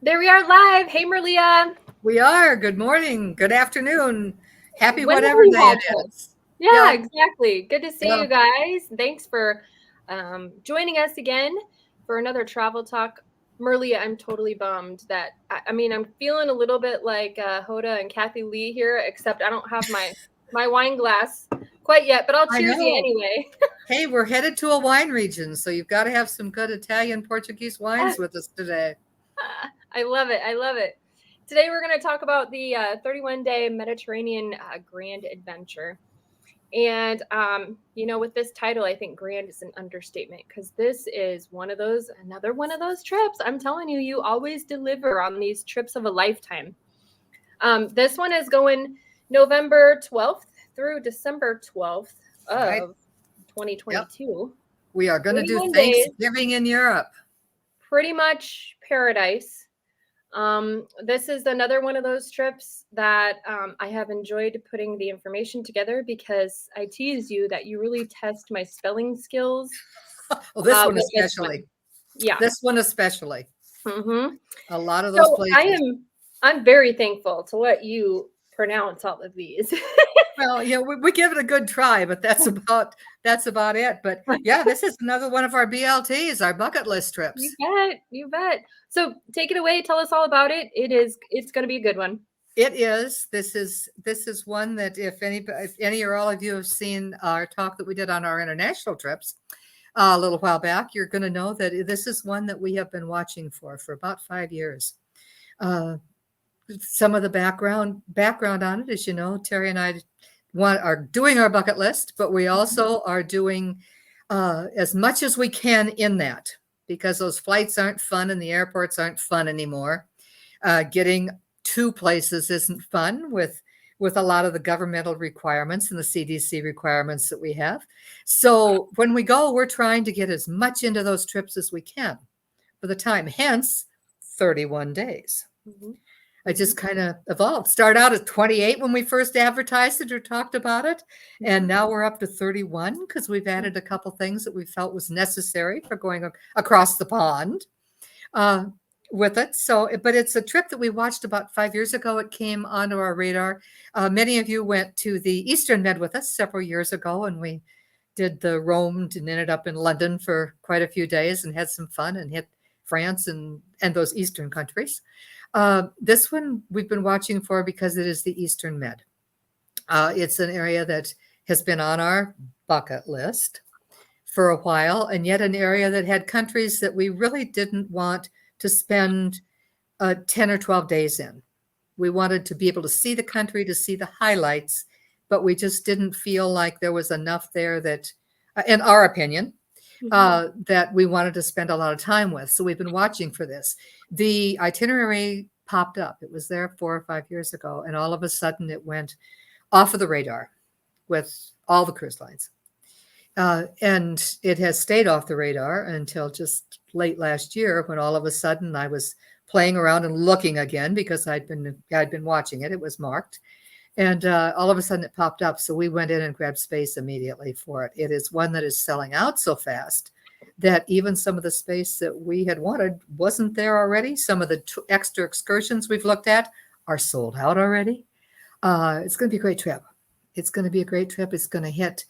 There we are live. Hey, Merlia. We are. Good morning. Good afternoon. Happy Whenever whatever you day have it to. is. Yeah, Yep. exactly. Good to see Yep. you guys. Thanks for joining us again for another travel talk. Merlia, I'm totally bummed that I mean I'm feeling a little bit like Hoda and Kathy Lee here, except I don't have my wine glass quite yet, but I'll I cheers you know. anyway. Hey, we're headed to a wine region, so you've got to have some good Italian, Portuguese wines with us today. I love it. I love it. Today we're going to talk about the 31-day Mediterranean Grand Adventure. And with this title, I think grand is an understatement because this is another one of those trips. I'm telling you, you always deliver on these trips of a lifetime. This one is going November 12th through December 12th Right. of Yep. 2022. We are going to do 31 days, Thanksgiving in Europe. pretty much paradise. This is another one of those trips that I have enjoyed putting the information together because I tease you that you really test my spelling skills Well, this one with this one. especially. Yeah. This one especially. hmm A lot of those So places. I'm very thankful to let you pronounce all of these. Well, we give it a good try, but that's about it. But yeah, this is another one of our BLTs, our bucket list You trips. bet, you bet. So take it away. Tell us all about it. It's going to be a good one. It is. This is one that if any or all of you have seen our talk that we did on our international trips a little while back, you're going to know that this is one that we have been watching for about 5 years. Uh, some of the background on it is, Terry and I are doing our bucket list, but we also are doing as much as we can in that because those flights aren't fun and the airports aren't fun anymore. Getting to places isn't fun with a lot of the governmental requirements and the CDC requirements that we have. So when we go, we're trying to get as much into those trips as we can for the time. Hence, 31 days. Mhm. I just kind of evolved. Start out at 28 when we first advertised it or talked about it, and now we're up to 31 because we've added a couple things that we felt was necessary for going across the pond. Uh, with it. But it's a trip that we watched about 5 years ago. It came onto our radar. Many of you went to the Eastern Med with us several years ago, and we did the roamed and ended up in London for quite a few days and had some fun and hit France and those Eastern countries. This one we've been watching for because it is the Eastern Med. It's an area that has been on our bucket list for a while, and yet an area that had countries that we really didn't want to spend 10 or 12 days in. We wanted to be able to see the country, to see the highlights, but we just didn't feel like there was enough there that, in our opinion, that we wanted to spend a lot of time with. So we've been watching for this. The itinerary popped up. It was there 4 or 5 years ago, and all of a sudden it went off of the radar with all the cruise lines. And it has stayed off the radar until just late last year when all of a sudden I was playing around and looking again because I'd been watching it. It was marked. And all of a sudden it popped up. So we went in and grabbed space immediately for it. It is one that is selling out so fast that even some of the space that we had wanted wasn't there already. Some of the extra excursions we've looked at are sold out already. It's going to be a great trip. It's going to be a great trip. It's going to hit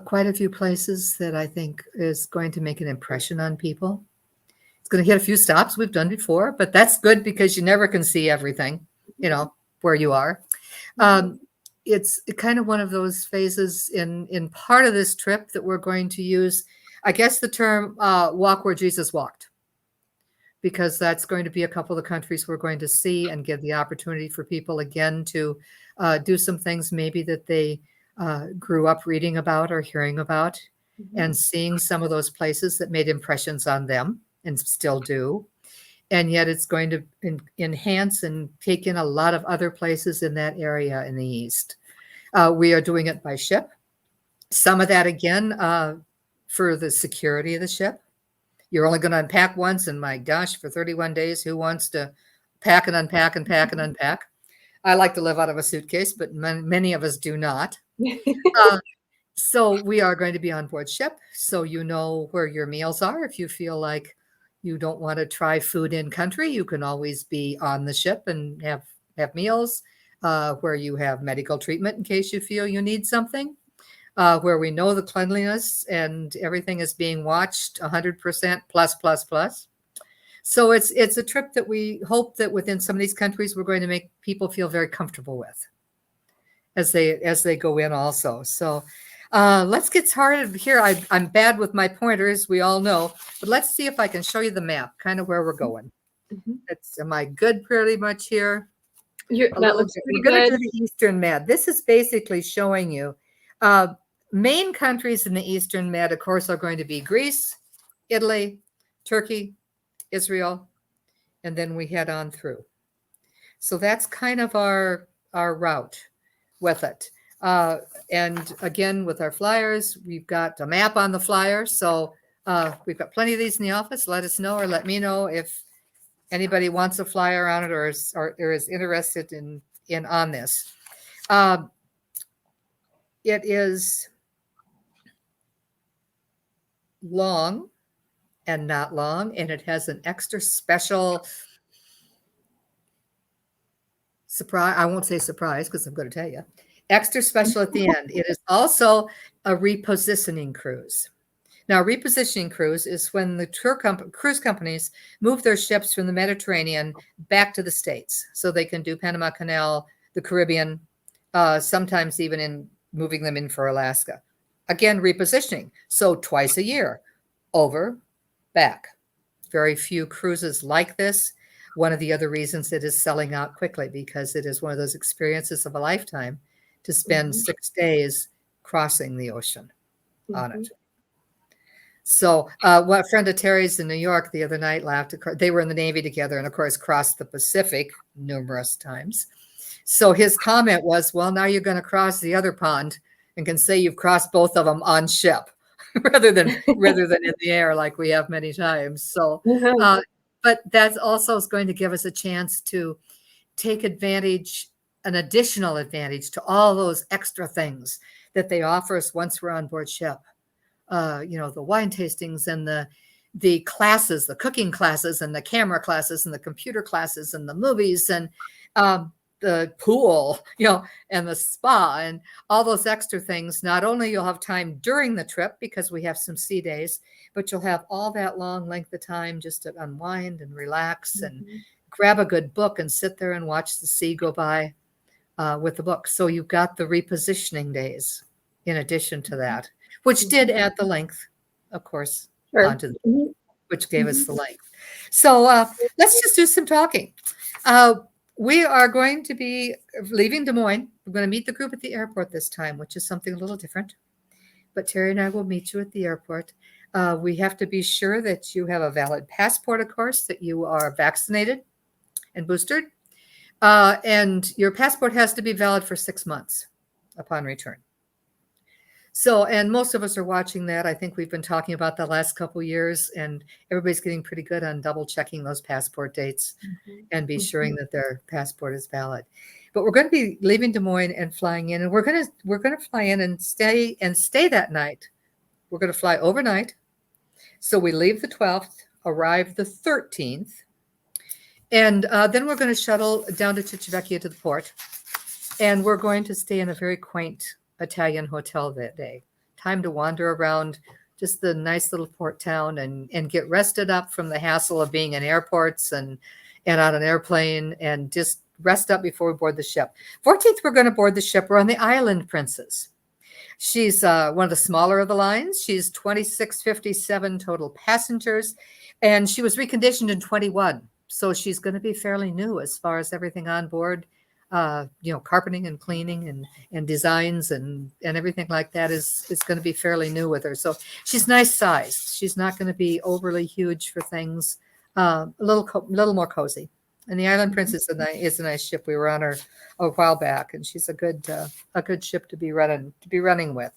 quite a few places that I think is going to make an impression on people. It's going to hit a few stops we've done before, but that's good because you never can see everything, where you are. It's kind of one of those phases in part of this trip that we're going to use, I guess, the term walk where Jesus walked, because that's going to be a couple of the countries we're going to see and give the opportunity for people again to do some things maybe that they grew up reading about or hearing about and seeing some of those places that made impressions on them and still do. And yet it's going to enhance and take in a lot of other places in that area in the East. We are doing it by ship. Some of that, again, for the security of the ship. You're only going to unpack once, and my gosh, for 31 days, who wants to pack and unpack and pack and unpack? I like to live out of a suitcase, but many of us do not. So we are going to be on board ship, so you know where your meals are if you feel like you don't want to try food in country, you can always be on the ship and have meals where you have medical treatment in case you feel you need something, where we know the cleanliness and everything is being watched 100% plus, plus, plus. So it's a trip that we hope that within some of these countries, we're going to make people feel very comfortable with as they go in also. So let's get started here. I'm bad with my pointers, we all know, but let's see if I can show you the map, kind of where we're going. Am I good pretty much here? That looks pretty We're going to good. do the Eastern Med. This is basically showing you main countries in the Eastern Med, of course, are going to be Greece, Italy, Turkey, Israel, and then we head on through. So that's kind of our route with it. And again, with our flyers, we've got a map on the flyer. So we've got plenty of these in the office. Let us know, or let me know if anybody wants a flyer on it or is interested in on this. It is long and not long, and it has an extra special surprise. I won't say surprise because I'm going to tell you. Extra special at the end. It is also a repositioning cruise. Now, repositioning cruise is when the cruise companies move their ships from the Mediterranean back to the States, so they can do Panama Canal, the Caribbean, sometimes even in moving them in for Alaska. Again, repositioning. So twice a year, over, back. Very few cruises like this. One of the other reasons it is selling out quickly, because it is one of those experiences of a lifetime to spend 6 days crossing the ocean on it. So a friend of Terry's in New York the other night laughed. They were in the Navy together and, of course, crossed the Pacific numerous times. So his comment was, well, now you're going to cross the other pond and can say you've crossed both of them on ship rather than in the air like we have many times. So, but that also is going to give us a chance to take advantage, an additional advantage to all those extra things that they offer us once we're on board ship. The wine tastings and the classes, the cooking classes and the camera classes and the computer classes and the movies and the pool, and the spa and all those extra things. Not only you'll have time during the trip because we have some sea days, but you'll have all that long length of time just to unwind and relax and grab a good book and sit there and watch the sea go by with the book. So you've got the repositioning days in addition to that, which did add the length, of course, onto the, which gave us the length. So let's just do some talking. We are going to be leaving Des Moines. We're going to meet the group at the airport this time, which is something a little different. But Terry and I will meet you at the airport. We have to be sure that you have a valid passport, of course, that you are vaccinated and boosted. And your passport has to be valid for 6 months upon return. So, and most of us are watching that. I think we've been talking about the last couple of years, and everybody's getting pretty good on double checking those passport dates and be sure that their passport is valid. But we're going to be leaving Des Moines and flying in, and we're going to fly in and stay that night. We're going to fly overnight. So we leave the 12th, arrive the 13th, and then we're going to shuttle down to Civitavecchia to the port, and we're going to stay in a very quaint Italian hotel that day. Time to wander around just the nice little port town and get rested up from the hassle of being in airports and on an airplane, and just rest up before we board the ship. 14th, we're going to board the ship. We're on the Island Princess. She's one of the smaller of the lines. She's 2657 total passengers, and she was reconditioned in 21. So she's going to be fairly new as far as everything on board. Carpeting and cleaning and designs and everything like that is going to be fairly new with her. So she's nice sized. She's not going to be overly huge for things. A little more cozy. And the Island Princess is a nice ship. We were on her a while back, and she's a good ship to be running with.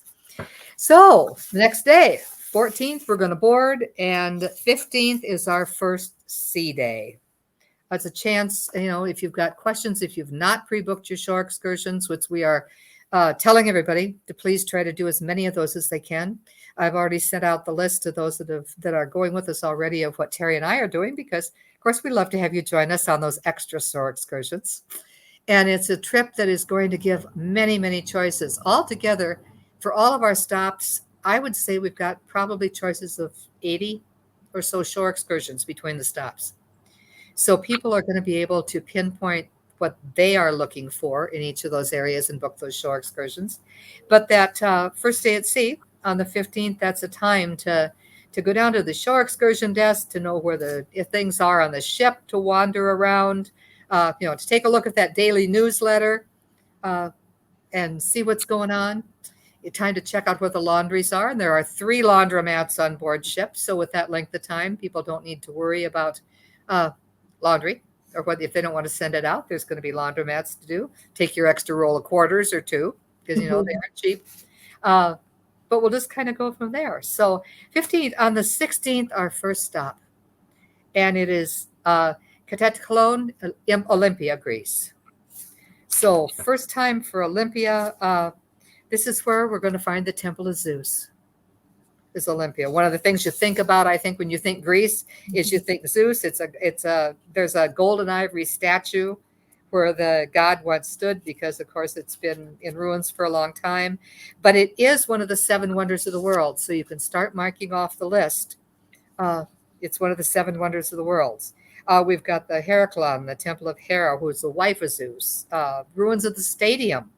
So the next day, 14th, we're going to board, and 15th is our first sea day. It's a chance, if you've got questions, if you've not pre-booked your shore excursions, which we are telling everybody to please try to do as many of those as they can. I've already sent out the list to those that are going with us already of what Terry and I are doing, because of course we love to have you join us on those extra SOAR excursions. And it's a trip that is going to give many, many choices. Altogether, for all of our stops, I would say we've got probably choices of 80 or so shore excursions between the stops. So people are going to be able to pinpoint what they are looking for in each of those areas and book those shore excursions. But that first day at sea on the 15th, that's a time to go down to the shore excursion desk, to know where the things are on the ship, to wander around, to take a look at that daily newsletter and see what's going on. It's time to check out where the laundries are. And there are 3 laundromats on board ship. So with that length of time, people don't need to worry about laundry, or whether if they don't want to send it out, there's going to be laundromats to do. Take your extra roll of quarters or 2, because they aren't cheap. But we'll just kind of go from there. So 15th, on the 16th, our first stop. And it is Kataklon, Olympia, Greece. So first time for Olympia. This is where we're going to find the Temple of Zeus. Is Olympia. One of the things you think about, I think, when you think Greece, is you think Zeus. There's a golden ivory statue where the god once stood, because of course it's been in ruins for a long time. But it is one of the 7 wonders of the world. So you can start marking off the list. It's one of the 7 wonders of the world. We've got the Heraclon, the Temple of Hera, who is the wife of Zeus. Ruins of the stadium.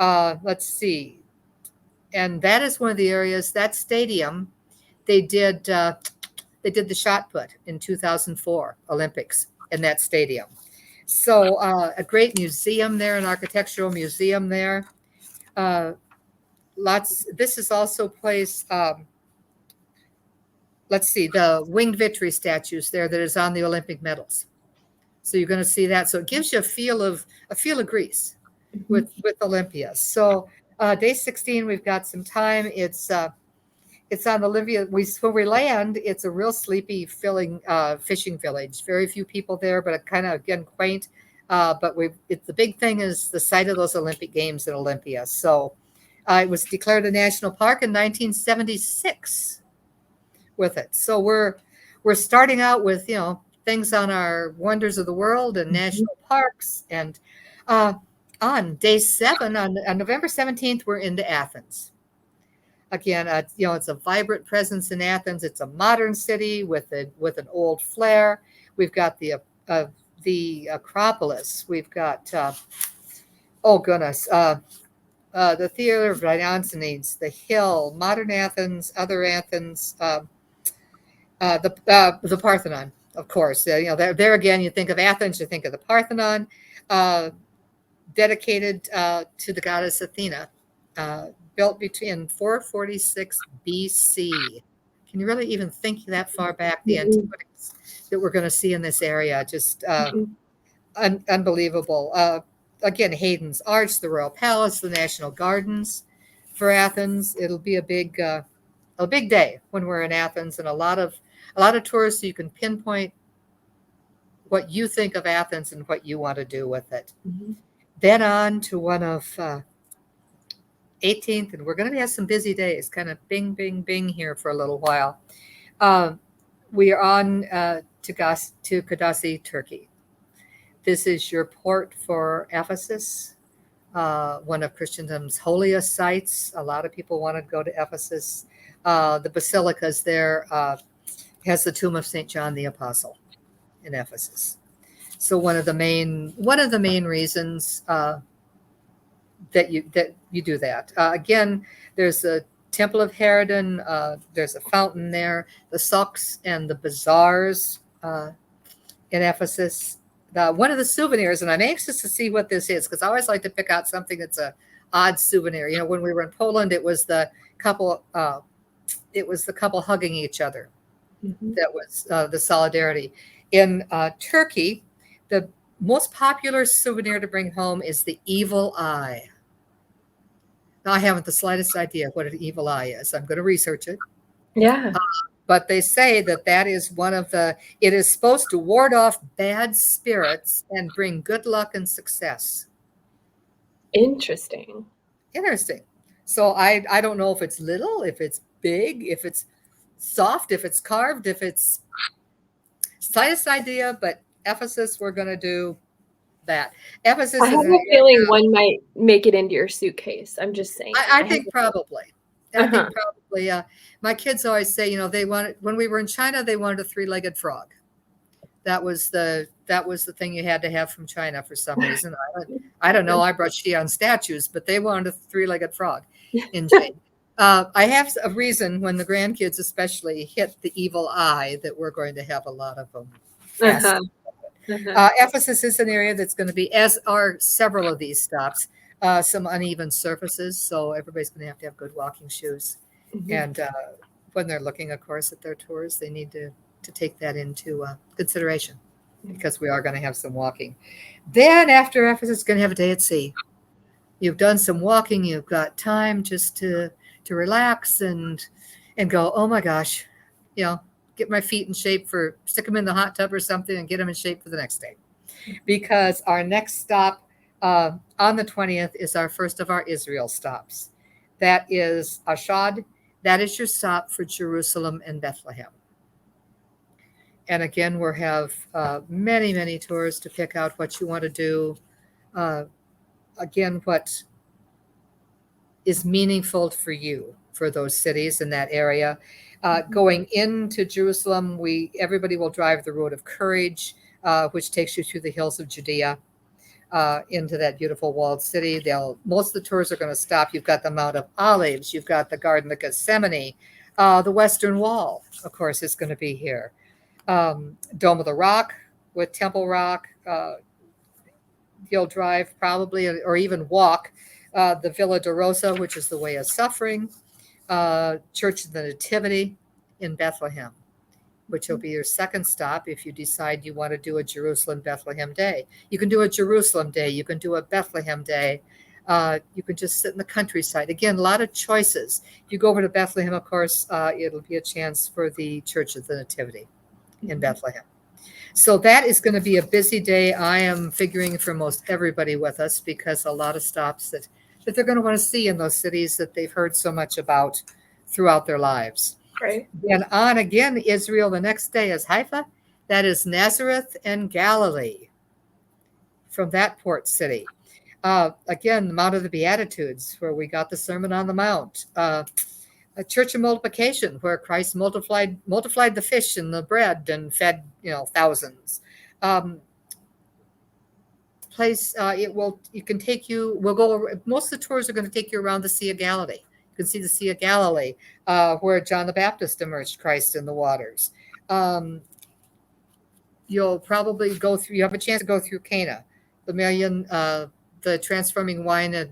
Let's see. And that is one of the areas, that stadium, they did the shot put in 2004 Olympics in that stadium. So a great museum there, an architectural museum there. This is also place, let's see, the winged victory statues there that is on the Olympic medals. So you're going to see that. So it gives you a feel of Greece with Olympia. So day 16, we've got some time. It's on Olympia. When we land, it's a real sleepy, fishing village. Very few people there, but kind of, again, quaint. But the big thing is the site of those Olympic Games in Olympia. So it was declared a national park in 1976 with it. So we're starting out with things on our wonders of the world and national parks. And on day 7, on November 17th, we're into Athens. Again, it's a vibrant presence in Athens. It's a modern city with an old flair. We've got the Acropolis. We've got the Theater of Renaissance, the Hill, modern Athens, other Athens, the Parthenon, of course. There again, you think of Athens, you think of the Parthenon. Dedicated to the goddess Athena, built between 446 BC. Can you really even think that far back? The antiquities that we're going to see in this area, just unbelievable. Again, Hayden's Arch, the Royal Palace, the National Gardens for Athens. It'll be a big day when we're in Athens, and a lot of tours, so you can pinpoint what you think of Athens and what you want to do with it. Then on to one of 18th, and we're going to have some busy days, kind of bing, bing, bing here for a little while. We are on to Kudasi, Turkey. This is your port for Ephesus, one of Christendom's holiest sites. A lot of people want to go to Ephesus. The basilicas there has the tomb of St. John the Apostle in Ephesus. So one of the main reasons that you do that. Again, there's the Temple of Herodon. There's a fountain there. The souks and the bazaars in Ephesus. One of the souvenirs, and I'm anxious to see what this is, because I always like to pick out something that's a odd souvenir. When we were in Poland, it was the couple. It was the couple hugging each other. That was the solidarity. In Turkey, the most popular souvenir to bring home is the evil eye. Now, I haven't the slightest idea what an evil eye is. I'm going to research it. Yeah. But they say that is it is supposed to ward off bad spirits and bring good luck and success. Interesting. So I don't know if it's little, if it's big, if it's soft, if it's carved, if it's slightest idea, but Ephesus, we're going to do that. Ephesus I is have an a feeling area, one might make it into your suitcase. I'm just saying. I I have think probably. I think probably. My kids always say, they wanted, when we were in China, they wanted a three-legged frog. That was the thing you had to have from China for some reason. I don't know. I brought Xi'an statues, but they wanted a three-legged frog in China. I have a reason when the grandkids especially hit the evil eye that we're going to have a lot of them. Ephesus is an area that's going to be, as are several of these stops, some uneven surfaces. So everybody's going to have good walking shoes. And when they're looking, of course, at their tours, they need to take that into consideration, because we are going to have some walking. Then after Ephesus, going to have a day at sea. You've done some walking. You've got time just to relax and go, oh my gosh, get my feet in shape stick them in the hot tub or something and get them in shape for the next day. Because our next stop on the 20th is our first of our Israel stops. That is Ashdod. That is your stop for Jerusalem and Bethlehem. And again, we'll have many, many tours to pick out what you want to do. Again, what is meaningful for you for those cities in that area. Going into Jerusalem, everybody will drive the Road of Courage, which takes you through the hills of Judea into that beautiful walled city. Most of the tours are going to stop. You've got the Mount of Olives. You've got the Garden of Gethsemane. The Western Wall, of course, is going to be here. Dome of the Rock with Temple Rock. You'll drive probably or even walk the Villa Dolorosa, which is the Way of Suffering, Church of the Nativity in Bethlehem, which will be your second stop if you decide you want to do a Jerusalem-Bethlehem day. You can do a Jerusalem day. You can do a Bethlehem day. You can just sit in the countryside. Again, a lot of choices. If you go over to Bethlehem, of course, it'll be a chance for the Church of the Nativity in Bethlehem. So that is going to be a busy day. I am figuring for most everybody with us, because a lot of stops that they're going to want to see in those cities that they've heard so much about throughout their lives. Right. And on again, Israel, the next day is Haifa. That is Nazareth and Galilee from that port city. Again, the Mount of the Beatitudes, where we got the Sermon on the Mount. A Church of Multiplication, where Christ multiplied the fish and the bread and fed thousands. We'll go. Most of the tours are going to take you around the Sea of Galilee. You can see the Sea of Galilee, where John the Baptist immersed Christ in the waters. You'll probably go through. You have a chance to go through Cana, the transforming wine and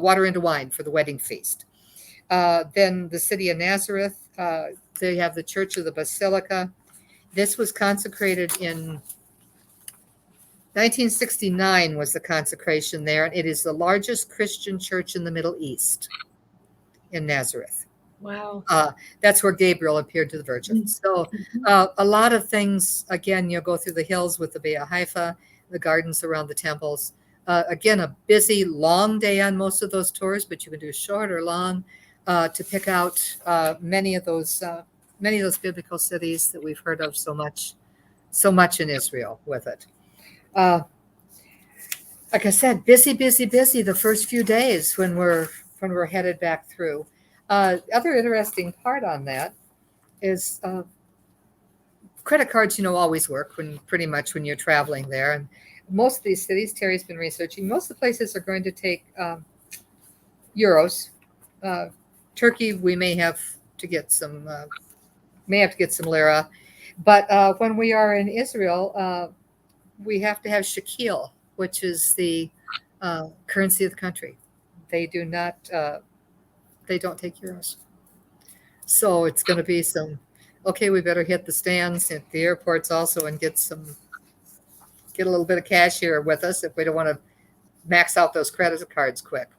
water into wine for the wedding feast. Then the city of Nazareth, they have the Church of the Basilica. This was consecrated in 1969 was the consecration there, and it is the largest Christian church in the Middle East in Nazareth. Wow. That's where Gabriel appeared to the Virgin. So a lot of things, again, you'll go through the hills with the Bay of Haifa, the gardens around the temples. Again, a busy, long day on most of those tours, but you can do short or long to pick out many of those biblical cities that we've heard of so much in Israel with it. Like I said, busy the first few days when we're headed back through. Other interesting part on that is credit cards, always work when you're traveling there. And most of these cities, Terry's been researching, most of the places are going to take euros. Turkey, we may have to get some lira. But when we are in Israel, we have to have shekel, which is the currency of the country. They do not. They don't take euros. So it's going to be okay, we better hit the stands at the airports also and get a little bit of cash here with us if we don't want to max out those credit cards quick.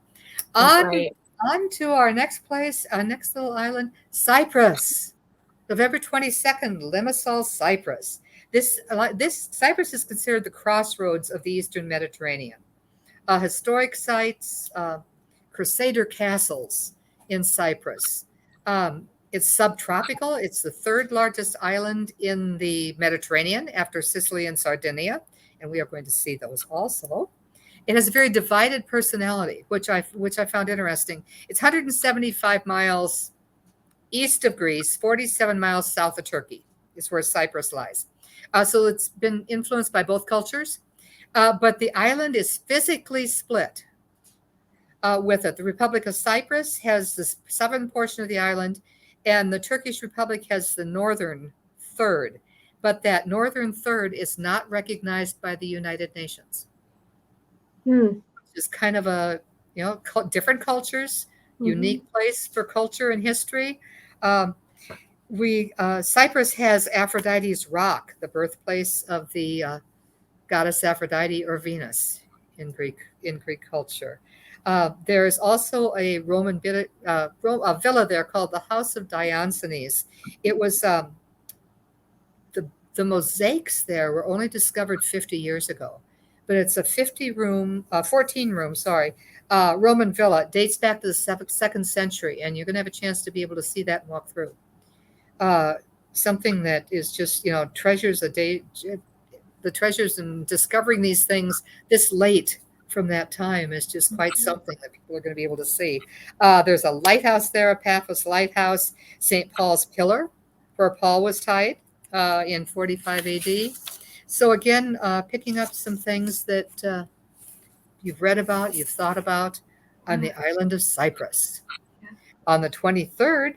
On to our next place, our next little island, Cyprus. November 22nd, Limassol, Cyprus. This Cyprus is considered the crossroads of the Eastern Mediterranean. Historic sites, Crusader castles in Cyprus. It's subtropical. It's the third largest island in the Mediterranean after Sicily and Sardinia, and we are going to see those also. It has a very divided personality, which I found interesting. It's 175 miles east of Greece, 47 miles south of Turkey is where Cyprus lies. So it's been influenced by both cultures, but the island is physically split with it. The Republic of Cyprus has the southern portion of the island, and the Turkish Republic has the northern third. But that northern third is not recognized by the United Nations. It's kind of a, different cultures, unique place for culture and history. Cyprus has Aphrodite's rock, the birthplace of the goddess Aphrodite or Venus in Greek culture. There's also a Roman villa there called the House of Dionysius. It was the mosaics there were only discovered 50 years ago, but it's a 14-room, Roman villa. It dates back to the 2nd century, and you're going to have a chance to be able to see that and walk through. Something that is just, treasures the treasures and discovering these things this late from that time is just quite something that people are going to be able to see. There's a lighthouse there, Paphos Lighthouse, St. Paul's Pillar, where Paul was tied in 45 AD. So again, picking up some things that you've read about, you've thought about on the island of Cyprus. On the 23rd,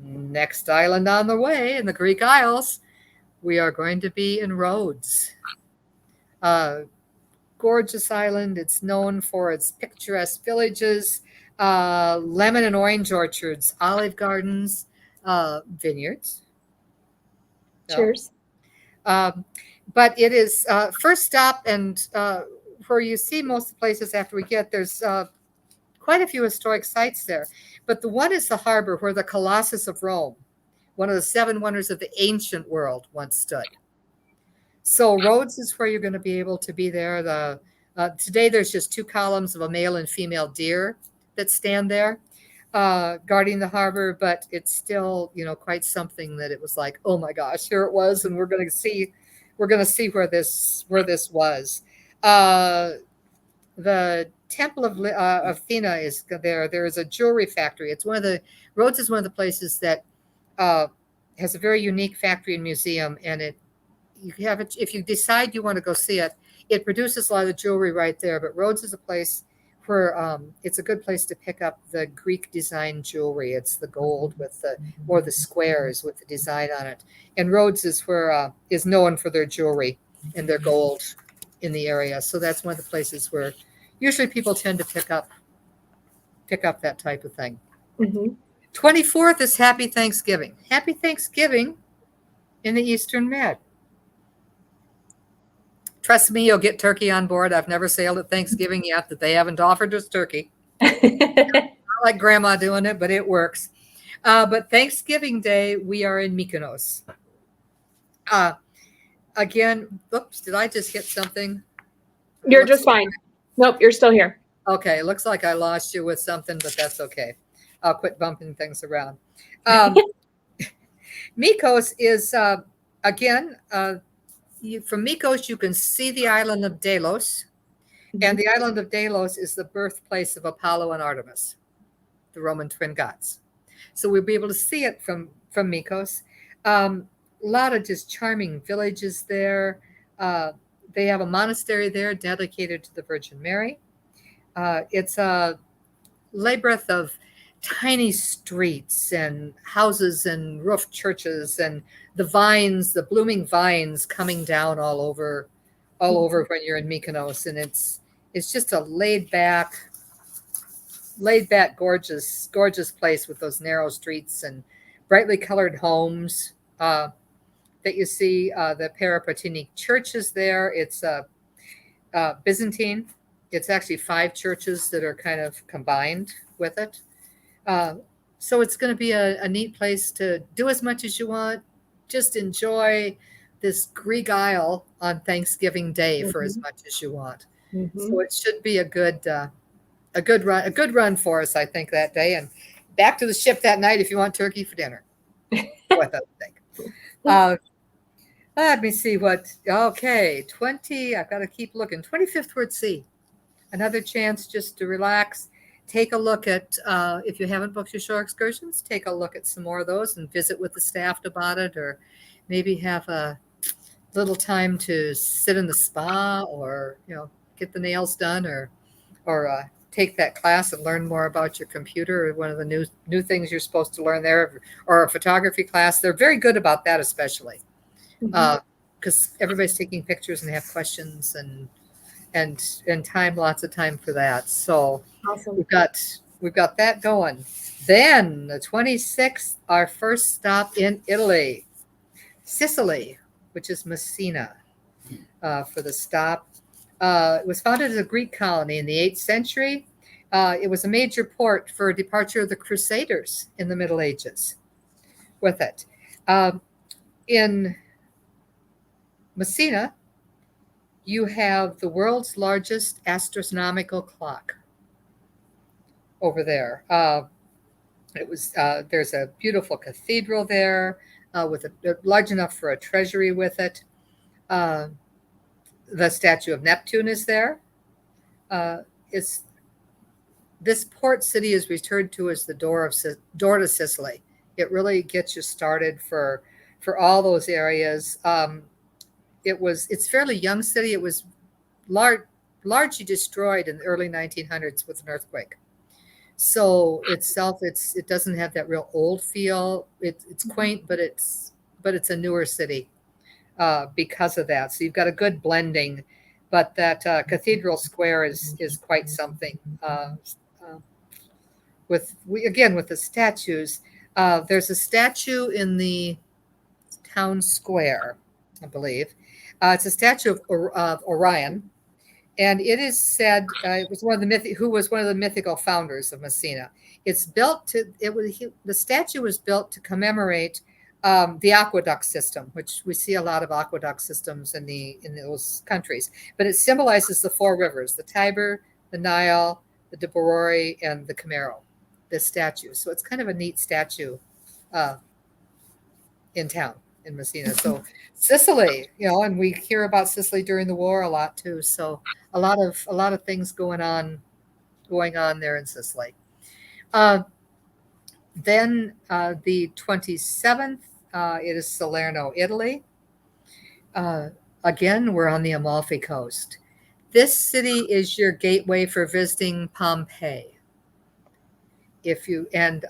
next island on the way in the Greek Isles, we are going to be in Rhodes. Gorgeous island. It's known for its picturesque villages, lemon and orange orchards, olive gardens, vineyards. Cheers. But it is first stop, and where you see most of the places after we get, there's quite a few historic sites there. But the one is the harbor where the Colossus of Rome, one of the 7 wonders of the ancient world, once stood. So Rhodes is where you're going to be able to be there. Today there's just 2 columns of a male and female deer that stand there guarding the harbor, but it's still, quite something that it was like, oh my gosh, here it was, and we're going to see where this was. The Temple of Athena is there. There is a jewelry factory. Rhodes is one of the places that has a very unique factory and museum, and if you decide you want to go see it, it produces a lot of jewelry right there. But Rhodes is a place where it's a good place to pick up the Greek design jewelry. It's the gold with the squares with the design on it. And Rhodes is where is known for their jewelry and their gold in the area. So that's one of the places where usually people tend to pick up that type of thing. 24th is Happy Thanksgiving. Happy Thanksgiving in the Eastern Med. Trust me, you'll get turkey on board. I've never sailed at Thanksgiving yet that they haven't offered us turkey. Not like grandma doing it, but it works. But Thanksgiving Day, we are in Mykonos. Again, oops, did I just hit something? You're just fine. Nope, you're still here. Okay, looks like I lost you with something, but that's okay. I'll quit bumping things around. Mykonos is, again, from Mykonos, you can see the island of Delos, and the island of Delos is the birthplace of Apollo and Artemis, the Roman twin gods. So we'll be able to see it from Mykonos. A lot of just charming villages there. They have a monastery there dedicated to the Virgin Mary. It's a labyrinth of tiny streets and houses and roofed churches and the vines, the blooming vines coming down all over when you're in Mykonos. And it's just a laid back, gorgeous place with those narrow streets and brightly colored homes that you see. The Peripatini church is there. It's Byzantine. It's actually 5 churches that are kind of combined with it. So it's going to be a neat place to do as much as you want. Just enjoy this Greek Isle on Thanksgiving Day for as much as you want. So it should be a good run for us, I think, that day. And back to the ship that night if you want turkey for dinner. What I think. Uh, Let me see what. Okay, 20. I've got to keep looking. 25th Word C. Another chance just to relax. Take a look at, if you haven't booked your shore excursions, take a look at some more of those and visit with the staff about it, or maybe have a little time to sit in the spa, or get the nails done, or take that class and learn more about your computer, or one of the new things you're supposed to learn there, or a photography class. They're very good about that, especially because everybody's taking pictures and have questions and time, lots of time for that. So Awesome. we've got that going. Then the 26th, our first stop in Italy, Sicily, which is Messina, for the stop. It was founded as a Greek colony in the 8th century. It was a major port for departure of the Crusaders in the Middle Ages with it. In Messina, you have the world's largest astronomical clock over there. There's a beautiful cathedral there with large enough for a treasury with it. The statue of Neptune is there. This port city is referred to as the door to Sicily. It really gets you started for all those areas. It's a fairly young city. It was largely destroyed in the early 1900s with an earthquake. So itself, it doesn't have that real old feel. It's quaint, but it's a newer city because of that. So you've got a good blending, but that Cathedral Square is quite something. With the statues, there's a statue in the town square, I believe. It's a statue of Orion, and it is said it was who was one of the mythical founders of Messina. The statue was built to commemorate the aqueduct system, which we see a lot of aqueduct systems in those countries. But it symbolizes the four rivers: the Tiber, the Nile, the Deboroi, and the Camaro. This statue, so it's kind of a neat statue in town in Messina. So Sicily, and we hear about Sicily during the war a lot too. So a lot of things going on there in Sicily. Then the 27th, it is Salerno, Italy. Again, we're on the Amalfi Coast. This city is your gateway for visiting Pompeii.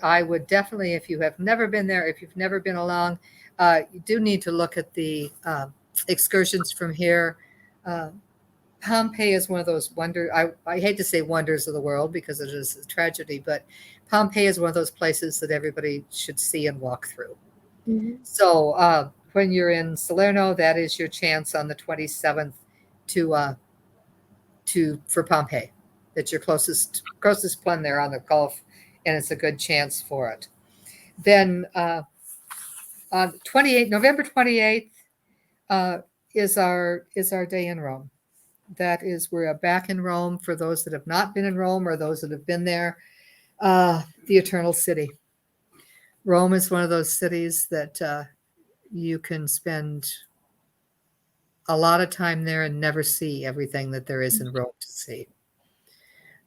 I would definitely, if you have never been there, if you've never been along, you do need to look at the excursions from here. Pompeii is one of those I hate to say wonders of the world because it is a tragedy, but Pompeii is one of those places that everybody should see and walk through. Mm-hmm. So when you're in Salerno, that is your chance on the 27th for Pompeii. That's your closest plan there on the Gulf, and it's a good chance for it. Then on November 28th is our day in Rome. That is, we're back in Rome for those that have not been in Rome or those that have been there. The Eternal City. Rome is one of those cities that you can spend a lot of time there and never see everything that there is in Rome to see.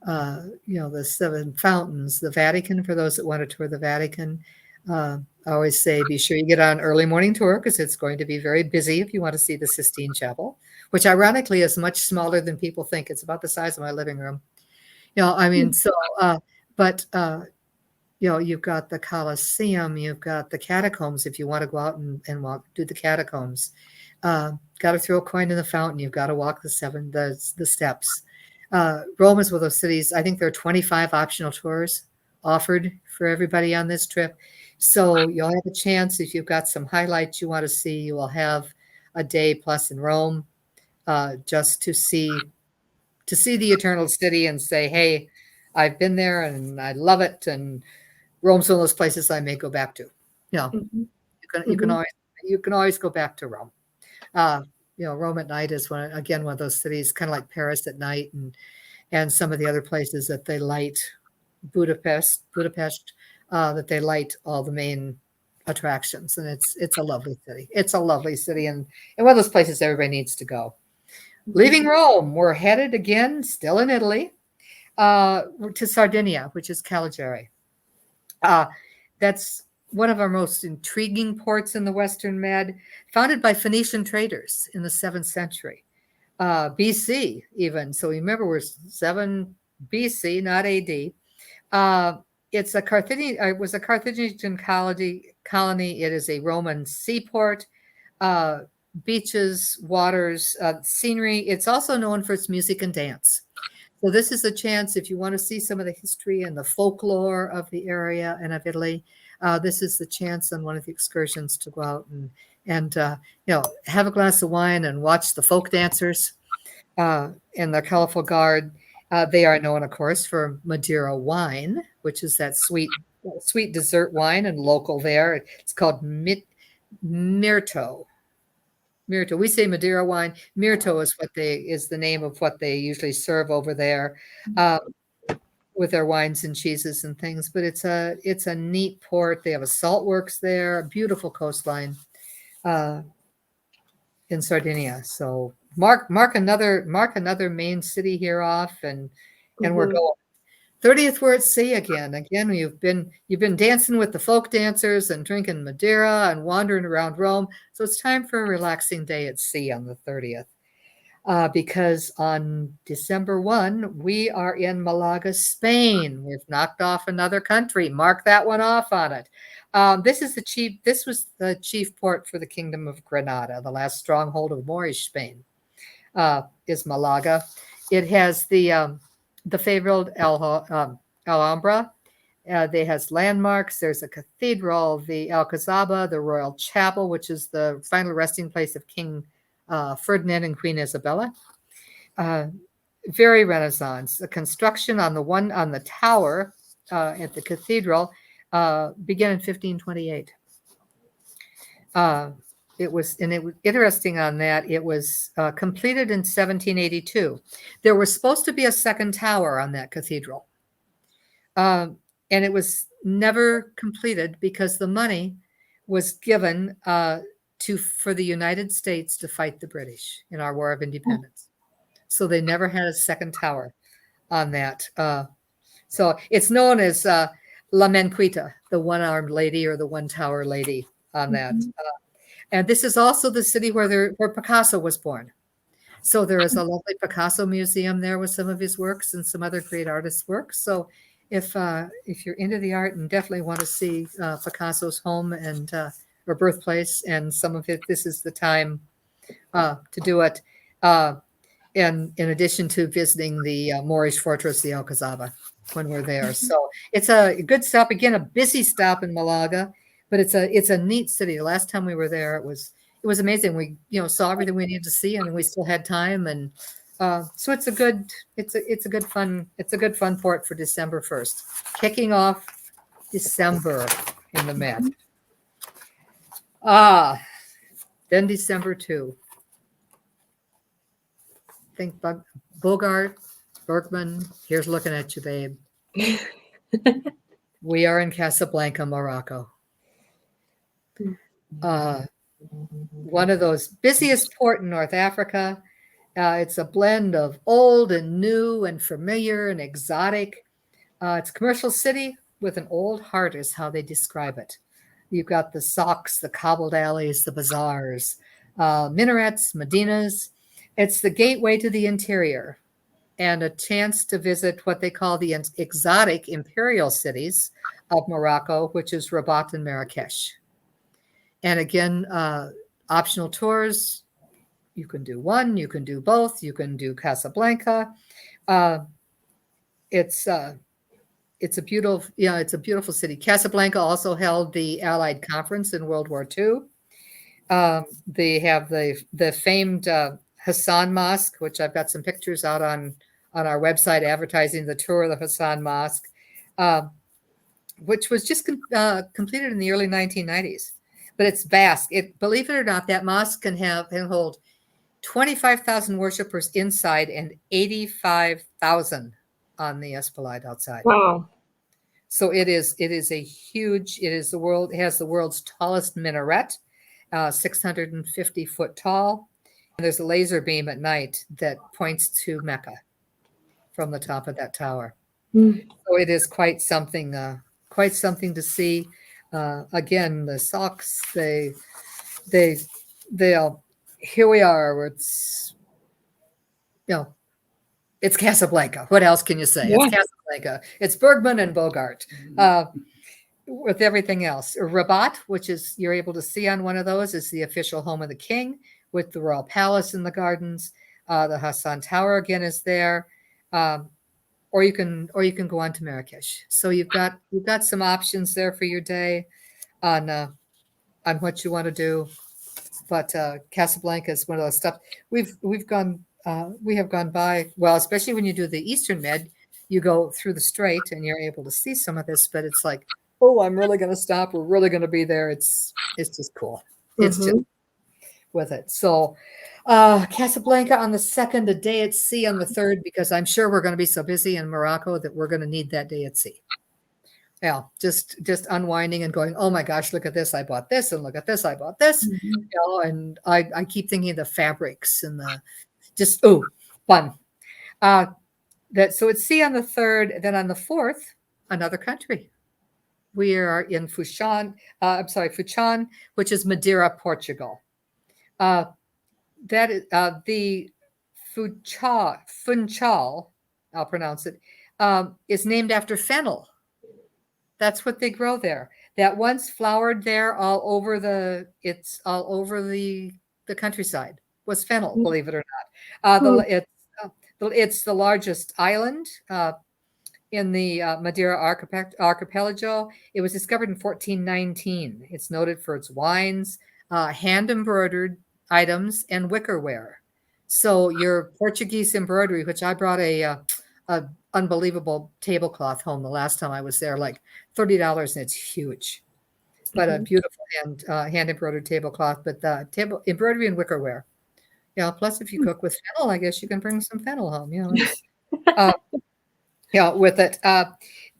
The 7 fountains, the Vatican, for those that want to tour the Vatican. I always say be sure you get on an early morning tour because it's going to be very busy if you want to see the Sistine Chapel, which ironically is much smaller than people think. It's about the size of my living room. You've got the Colosseum, you've got the catacombs if you want to go out and do the catacombs. Got to throw a coin in the fountain. You've got to walk the steps. Rome is one of those cities. I think there are 25 optional tours offered for everybody on this trip. So you'll have a chance, if you've got some highlights you want to see, you will have a day plus in Rome just to see the Eternal City and say, hey, I've been there and I love it. And Rome's one of those places I may go back to. Mm-hmm. You can always go back to Rome. Rome at night is one of those cities, kind of like Paris at night, and some of the other places that they light, Budapest, that they light all the main attractions, and it's a lovely city. It's a lovely city, and one of those places everybody needs to go. Leaving Rome, we're headed again, still in Italy, to Sardinia, which is Cagliari. That's one of our most intriguing ports in the Western Med, founded by Phoenician traders in the 7th century, BC even. So remember, we're 7 BC, not AD. It's a Carthaginian. It was a Carthaginian colony. It is a Roman seaport. Beaches, waters, scenery. It's also known for its music and dance. So this is a chance if you want to see some of the history and the folklore of the area and of Italy. This is the chance on one of the excursions to go out and have a glass of wine and watch the folk dancers and the colorful guard. They are known, of course, for Madeira wine, which is that sweet dessert wine and local there. It's called Mirto. Mirto. We say Madeira wine. Mirto is the name of what they usually serve over there with their wines and cheeses and things. But it's a neat port. They have a salt works there, a beautiful coastline in Sardinia. So mark another main city here off, and we're going. 30th, we're at sea again. Again, you've been dancing with the folk dancers and drinking Madeira and wandering around Rome. So it's time for a relaxing day at sea on the 30th. Because on December 1, we are in Malaga, Spain. We've knocked off another country. Mark that one off on it. This was the chief port for the Kingdom of Granada, the last stronghold of Moorish Spain, is Malaga. It has the fabled Alhambra. They has landmarks. There's a cathedral, the Alcazaba, the Royal Chapel, which is the final resting place of King Ferdinand and Queen Isabella. Very Renaissance. The construction on the tower at the cathedral began in 1528. It was interesting on that. It was completed in 1782. There was supposed to be a second tower on that cathedral. And it was never completed because the money was given for the United States to fight the British in our War of Independence. So they never had a second tower on that. So it's known as La Menquita, the one-armed lady or the one-tower lady on that. And this is also the city where Picasso was born. So there is a lovely Picasso museum there with some of his works and some other great artists' works. So if you're into the art and definitely want to see Picasso's home and or birthplace and some of it, this is the time to do it. And in addition to visiting the Moorish fortress, the Alcazaba, when we're there. So it's a good stop. Again, a busy stop in Malaga. But it's a neat city. The last time we were there, it was amazing. We saw everything we needed to see, and we still had time. And so it's a good fun port for December 1st, kicking off December in the Med. Then December 2. Think Bogart, Bergman. Here's looking at you, babe. We are in Casablanca, Morocco. One of those busiest port in North Africa. It's a blend of old and new and familiar and exotic. It's a commercial city with an old heart is how they describe it. You've got the souks, the cobbled alleys, the bazaars, minarets, medinas. It's the gateway to the interior and a chance to visit what they call the exotic imperial cities of Morocco, which is Rabat and Marrakesh. And again, optional tours. You can do one, you can do both, you can do Casablanca. It's a beautiful city. Casablanca also held the Allied Conference in World War II. They have the famed Hassan Mosque, which I've got some pictures out on our website advertising the tour of the Hassan Mosque, which was just completed in the early 1990s. But it's vast. Believe it or not, that mosque can hold 25,000 worshipers inside and 85,000 on the esplanade outside. Wow. So it is a huge, it is the world, it has the world's tallest minaret, 650 foot tall. And there's a laser beam at night that points to Mecca from the top of that tower. So it is quite something to see. Again, the socks, they'll, here we are. It's, it's Casablanca. What else can you say? Yeah. It's Casablanca. It's Bergman and Bogart. With everything else. Rabat, which is you're able to see on one of those, is the official home of the king with the royal palace in the gardens. The Hassan Tower again is there. Or you can go on to Marrakesh. So you've got some options there for your day on what you want to do. But Casablanca is one of those stuff we have gone by. Well, especially when you do the Eastern Med, you go through the Strait and you're able to see some of this. But it's like, oh, I'm really going to stop. We're really going to be there. It's just cool. It's just with it. So Casablanca on the 2nd, a day at sea on the 3rd, because I'm sure we're going to be so busy in Morocco that we're going to need that day at sea. Yeah, just unwinding and going, oh my gosh, look at this, I bought this, and look at this, I bought this. And I keep thinking of the fabrics and the just fun. So it's sea on the 3rd, then on the 4th, another country. We are in Fuchan, which is Madeira, Portugal. That is the Funchal, I'll pronounce it, is named after fennel. That's what they grow there. That once flowered there all over the countryside was fennel, believe it or not. It's the largest island in the Madeira archipelago. It was discovered in 1419. It's noted for its wines, hand embroidered items, and wickerware. So your Portuguese embroidery, which I brought a unbelievable tablecloth home the last time I was there, like $30, and it's huge, but a beautiful hand embroidered tablecloth. But the embroidery and wickerware. Yeah. Plus, if you cook with fennel, I guess you can bring some fennel home. With it.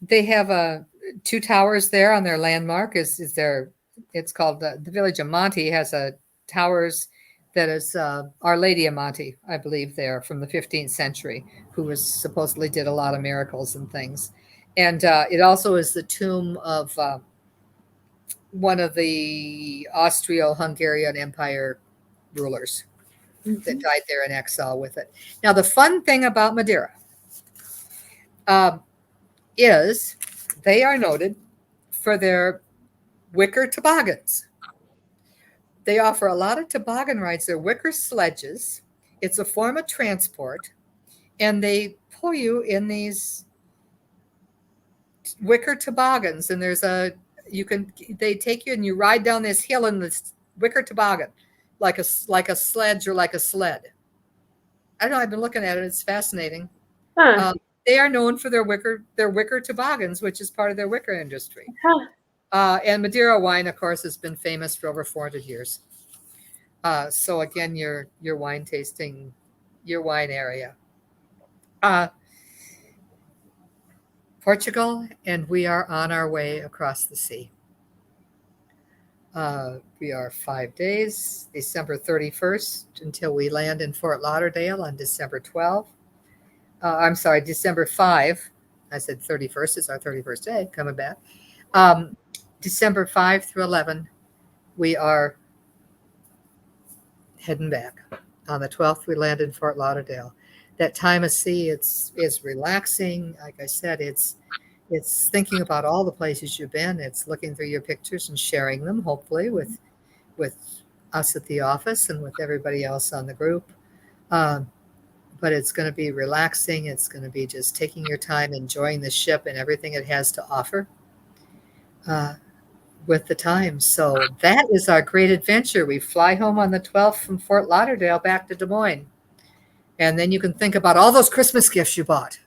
They have 2 towers there on their landmark. It's called the village of Monte has a towers that is Our Lady of Monte, I believe, there from the 15th century, who supposedly did a lot of miracles and things. And it also is the tomb of one of the Austro-Hungarian Empire rulers that died there in exile with it. Now, the fun thing about Madeira is they are noted for their wicker toboggans. They offer a lot of toboggan rides. They're wicker sledges. It's a form of transport, and they pull you in these wicker toboggans. And they take you and you ride down this hill in this wicker toboggan, like a sledge or like a sled. I don't know. I've been looking at it. It's fascinating. They are known for their wicker toboggans, which is part of their wicker industry. And Madeira wine, of course, has been famous for over 400 years. So again, your wine tasting, your wine area. Portugal, and we are on our way across the sea. We are 5 days, December 31st, until we land in Fort Lauderdale on December 12th. I'm sorry, December 5. I said 31st is our 31st day coming back. December 5 through 11, we are heading back. On the 12th, we land in Fort Lauderdale. That time of sea, is relaxing. Like I said, it's thinking about all the places you've been. It's looking through your pictures and sharing them, hopefully, with us at the office and with everybody else on the group. But it's going to be relaxing. It's going to be just taking your time, enjoying the ship and everything it has to offer with the time. So that is our great adventure. We fly home on the 12th from Fort Lauderdale back to Des Moines. And then you can think about all those Christmas gifts you bought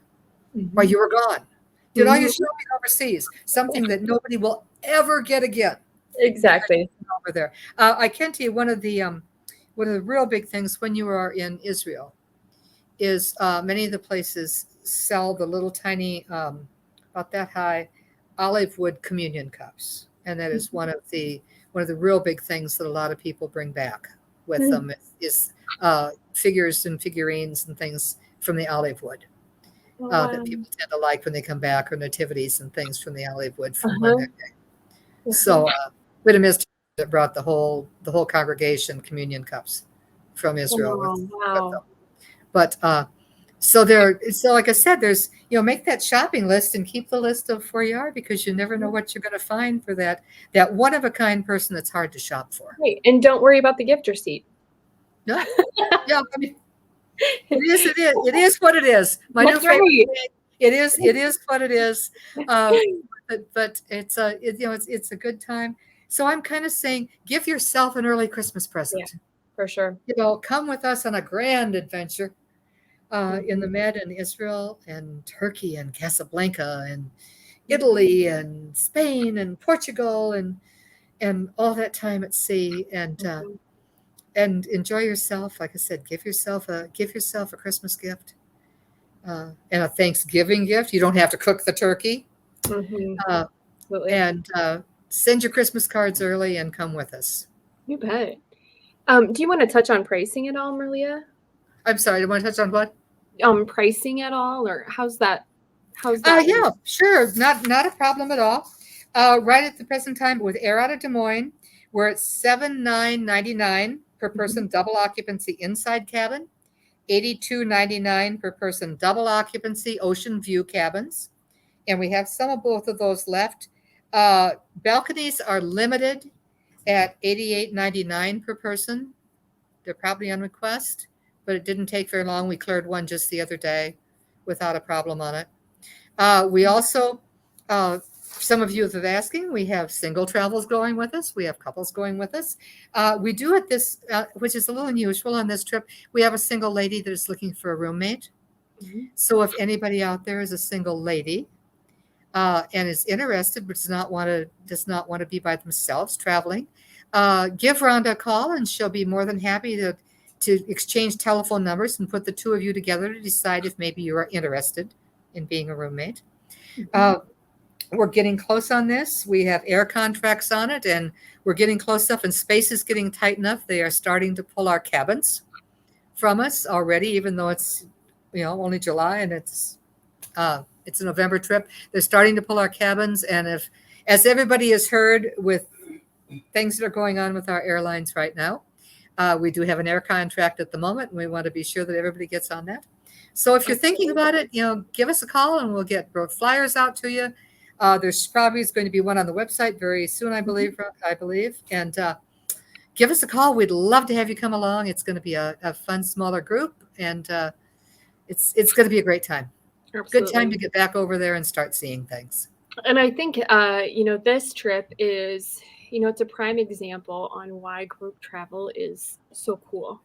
while you were gone. Did all your shopping overseas, something that nobody will ever get again. Exactly. Over there. I can tell you one of the real big things when you are in Israel is many of the places sell the little tiny, about that high, olive wood communion cups, and that is one of the real big things that a lot of people bring back with them is figures and figurines and things from the olive wood Oh, that wow. people tend to like when they come back, or nativities and things from the olive wood from when Uh-huh. they're there. So we had a minister that brought the whole congregation communion cups from Israel Oh, with wow. them. But so like I said, there's, make that shopping list and keep the list of where you are, because you never know what you're going to find for that one of a kind person that's hard to shop for. Right. And don't worry about the gift receipt. Yeah. Yeah. I mean, it is what it is. My That's new favorite right. thing, it is what it is. But it's a good time. So I'm kind of saying, give yourself an early Christmas present. Yeah, for sure. Come with us on a grand adventure in the Med and Israel and Turkey and Casablanca and Italy and Spain and Portugal and all that time at sea, and enjoy yourself. Like I said, give yourself a Christmas gift and a Thanksgiving gift. You don't have to cook the turkey. Absolutely. And send your Christmas cards early and come with us. You bet. Do you want to touch on pricing at all, Maria? I'm sorry, do you want to touch on what? Pricing at all, or how's that? Yeah, sure. Not a problem at all. Right at the present time with Air out of Des Moines, we're at $79.99 per person, double occupancy inside cabin, $82.99 per person, double occupancy ocean view cabins. And we have some of both of those left. Balconies are limited at $88.99 per person. They're probably on request, but it didn't take very long. We cleared one just the other day without a problem on it. We also, some of you have been asking, we have single travels going with us. We have couples going with us. We do at this, which is a little unusual on this trip, we have a single lady that is looking for a roommate. So if anybody out there is a single lady and is interested but does not want to be by themselves traveling, give Rhonda a call and she'll be more than happy to exchange telephone numbers and put the two of you together to decide if maybe you are interested in being a roommate. We're getting close on this. We have air contracts on it, and we're getting close enough, and space is getting tight enough. They are starting to pull our cabins from us already, even though it's only July and it's a November trip. They're starting to pull our cabins, and as everybody has heard with things that are going on with our airlines right now, we do have an air contract at the moment, and we want to be sure that everybody gets on that. So if you're thinking about it, give us a call and we'll get flyers out to you. There's probably going to be one on the website very soon, I believe. And give us a call. We'd love to have you come along. It's going to be a fun, smaller group, and it's going to be a great time. Absolutely. Good time to get back over there and start seeing things. And I think, this trip is, it's a prime example on why group travel is so cool.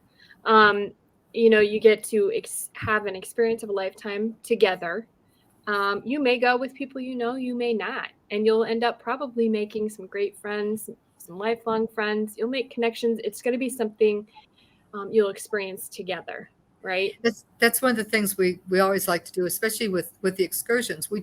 You get to have an experience of a lifetime together. You may go with people you may not, and you'll end up probably making some great friends, some lifelong friends. You'll make connections. It's going to be something you'll experience together, right? That's one of the things we always like to do, especially with the excursions. We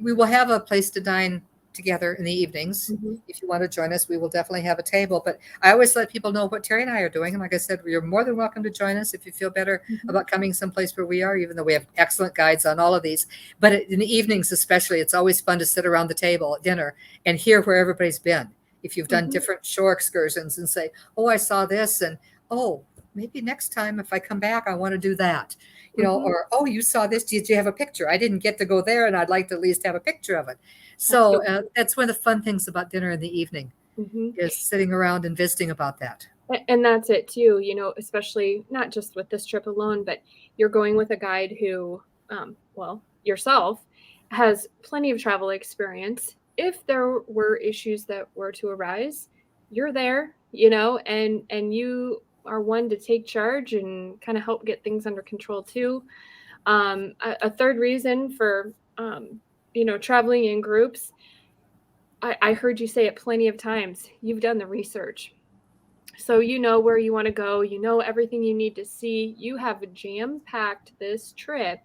will have a place to dine together in the evenings. If you want to join us, we will definitely have a table. But I always let people know what Terry and I are doing. And like I said, you're more than welcome to join us if you feel better about coming someplace where we are, even though we have excellent guides on all of these. But in the evenings especially, it's always fun to sit around the table at dinner and hear where everybody's been. If you've done different shore excursions and say, oh, I saw this, and oh, maybe next time if I come back, I want to do that. Or, oh, you saw this. Did you have a picture? I didn't get to go there, and I'd like to at least have a picture of it. So that's one of the fun things about dinner in the evening is sitting around and visiting about that. And that's it too, especially not just with this trip alone, but you're going with a guide who, yourself, has plenty of travel experience. If there were issues that were to arise, you're there, and you are one to take charge and kind of help get things under control too. A third reason for, traveling in groups, I heard you say it plenty of times, you've done the research. So you know where you want to go, everything you need to see. You have jam-packed this trip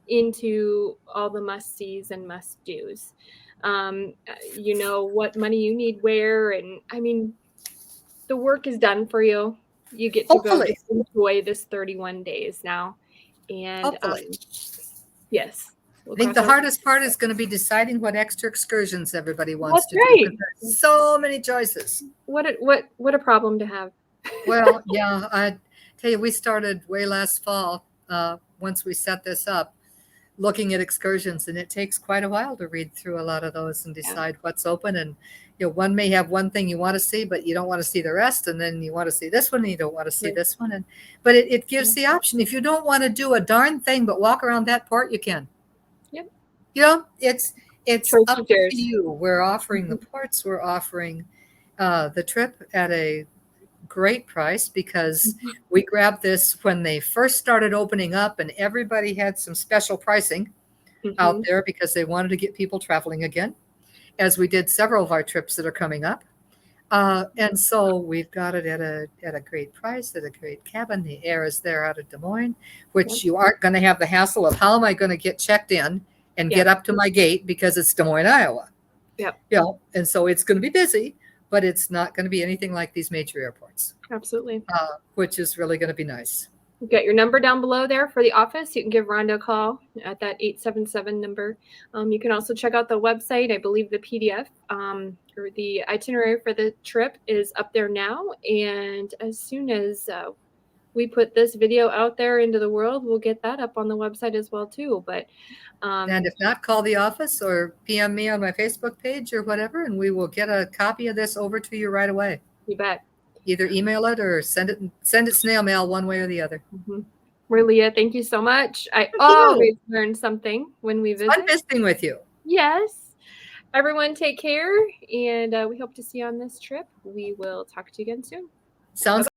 into all the must-sees and must-dos. You know what money you need where, and I mean, the work is done for you. You get to go Hopefully. just enjoy this 31 days now. And Hopefully. yes, we'll I think cross the our hardest part is going to be deciding what extra excursions everybody wants That's to do. right. 'Cause there's so many choices. What a problem to have. Well, yeah, I tell you, we started way last fall, once we set this up, looking at excursions, and it takes quite a while to read through a lot of those and Yeah. decide what's open. And one may have one thing you want to see, but you don't want to see the rest, and then you want to see this one, and you don't want to see Right. this one. And but it gives the option. If you don't want to do a darn thing but walk around that part, you can. Yep. It's Choice up is to yours. you. We're offering the ports. We're offering the trip at a great price because we grabbed this when they first started opening up, and everybody had some special pricing out Mhm. there because they wanted to get people traveling again, as we did several of our trips that are coming up. And so we've got it at a great price, at a great cabin. The air is there out of Des Moines, which Yep. you aren't going to have the hassle of how am I going to get checked in and get Yep. up to my gate because it's Des Moines, Iowa. Yep. And so it's going to be busy, but it's not going to be anything like these major airports, Absolutely. which is really going to be nice. We've got your number down below there for the office. You can give Rhonda a call at that 877 number. You can also check out the website. I believe the PDF or the itinerary for the trip is up there now. And as soon as we put this video out there into the world, we'll get that up on the website as well too. But And if not, call the office or PM me on my Facebook page or whatever, and we will get a copy of this over to you right away. you bet. Either email it or send it snail mail, one way or the other. Maria, thank you so much. I you. always learn something when we visit. Fun visiting with you. Yes. Everyone take care, and we hope to see you on this trip. We will talk to you again soon. Sounds